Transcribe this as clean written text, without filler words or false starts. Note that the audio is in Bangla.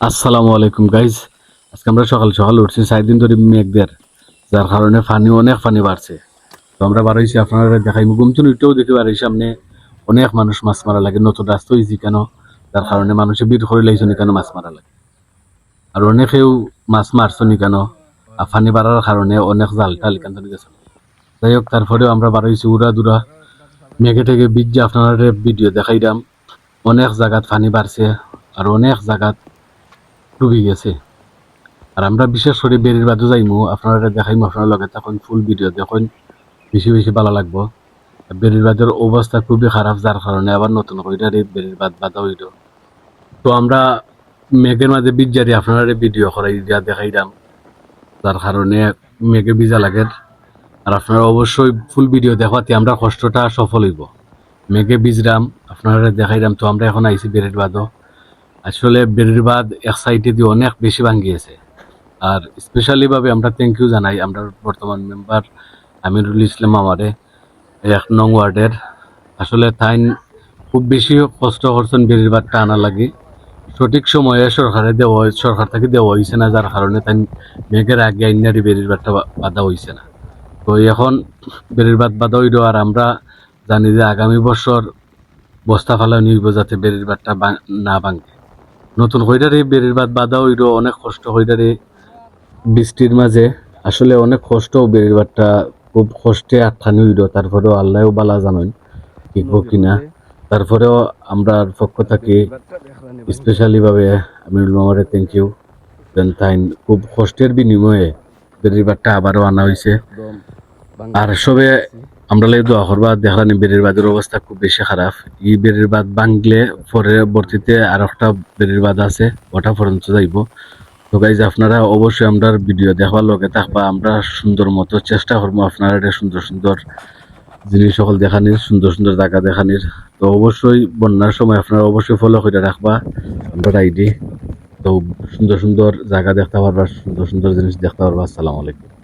আসসালামু আলাইকুম গাইজ। আজকে আমরা সকাল সকাল উঠছি 4 দিন ধরে মেঘদের, যার কারণে অনেক পানি বাড়ছে। তো আমরা বাড়াইছি আপনারা দেখাই ঘুমচুন উঠতেও দেখি বাড়ির সামনে অনেক মানুষ মাছ মারা লাগে, নতুন রাস্তা হয়েছি কেন, যার কারণে মানুষে ভিড় করে লাইছে কেন মাছ মারা লাগে। আর অনেকেও মাছ মারছো নি কেন, আর পানি বাড়ার কারণে অনেক জাল টাল কেন গেছে। যাই হোক, তারপরেও আমরা বাড়াইছি উড়া দুরা মেঘে থেকে বীজ যে আপনারা ভিডিও দেখাইলাম। অনেক জায়গাত পানি বাড়ছে, আর অনেক জায়গাত ডুবে গেছে। আর আমরা বিশেষ করে বেরির বাদও যাইমু, আপনারা দেখাইমু, আপনার লগে তখন ফুল ভিডিও দেখুন, বেশি বেশি ভালো লাগবো। বেরির বাদের অবস্থা খুবই খারাপ, যার কারণে আবার নতুন করে বেরির বাদ বাধা হইল। তো আমরা মেঘের মাঝে বিজারি আপনারা ভিডিও করাই দিয়া দেখাইলাম, যার কারণে মেঘে ভিজা লাগে। আর আপনারা অবশ্যই ফুল ভিডিও দেখাতে আমরা কষ্টটা সফল হইব। মেঘে ভিজরাম, আপনারা দেখাইলাম। তো আমরা এখন আইছি বেরির বাদও। আসলে বেরির বাদ এক সাইডে দিয়ে অনেক বেশি ভাঙ্গিয়েছে। আর স্পেশালি ভাবে আমরা থ্যাংক ইউ জানাই আমরা বর্তমান মেম্বার আমিরুল ইসলাম আমারে, 1 নং ওয়ার্ডের। আসলে তাই খুব বেশি কষ্ট করছেন বেরির বাদটা আনা লাগে। সঠিক সময়ে সরকার থেকে দেওয়া হয়েছে না, যার কারণে তাই মেঘের আগে আইনারি বেরির বাদটা বাধা হয়েছে না। তো এখন বেরির বাদ বাধা হইল। আর আমরা জানি যে আগামী বছর বস্তা ফালা নিব, যাতে বেরির বাদটা না ভাঙে। নতুন হইডারে বেরির বাদ বাধা হইল, অনেক কষ্ট হইডারে বৃষ্টির মাঝে। আসলে অনেক কষ্ট, বেরিবারটা খুব কষ্টে আটখানি হইল। তারপরেও আল্লাহও বালা জানেন টিকবো কিনা। তারপরেও আমরা পক্ষ থাকি স্পেশালি ভাবে আমি মামারে থ্যাংক ইউ দেন। তাই খুব কষ্টের বিনিময়ে বেরিবারটা আবারও আনা হয়েছে। আর সবে আমরা লাগে দোয়া করবা, দেখলানি বেরির বাদের অবস্থা খুব বেশি খারাপ। এই বেরির বাদ ভাঙলে পরবর্তীতে আর একটা বেরির বাদ আছে, ওটা পর্যন্ত যাইব। তো গাইজ আপনারা অবশ্যই আমরা ভিডিও দেখবার লগে থাকবা। আমরা সুন্দর মতো চেষ্টা করবো আপনারা সুন্দর সুন্দর জিনিস সকল দেখানির, সুন্দর সুন্দর জায়গা দেখানির। তো অবশ্যই বন্যার সময় আপনারা অবশ্যই ফলো করে রাখবা আমরা আইডি। তো সুন্দর সুন্দর জায়গা দেখতে পারবা, সুন্দর সুন্দর জিনিস দেখতে পারবা। আসসালামু আলাইকুম।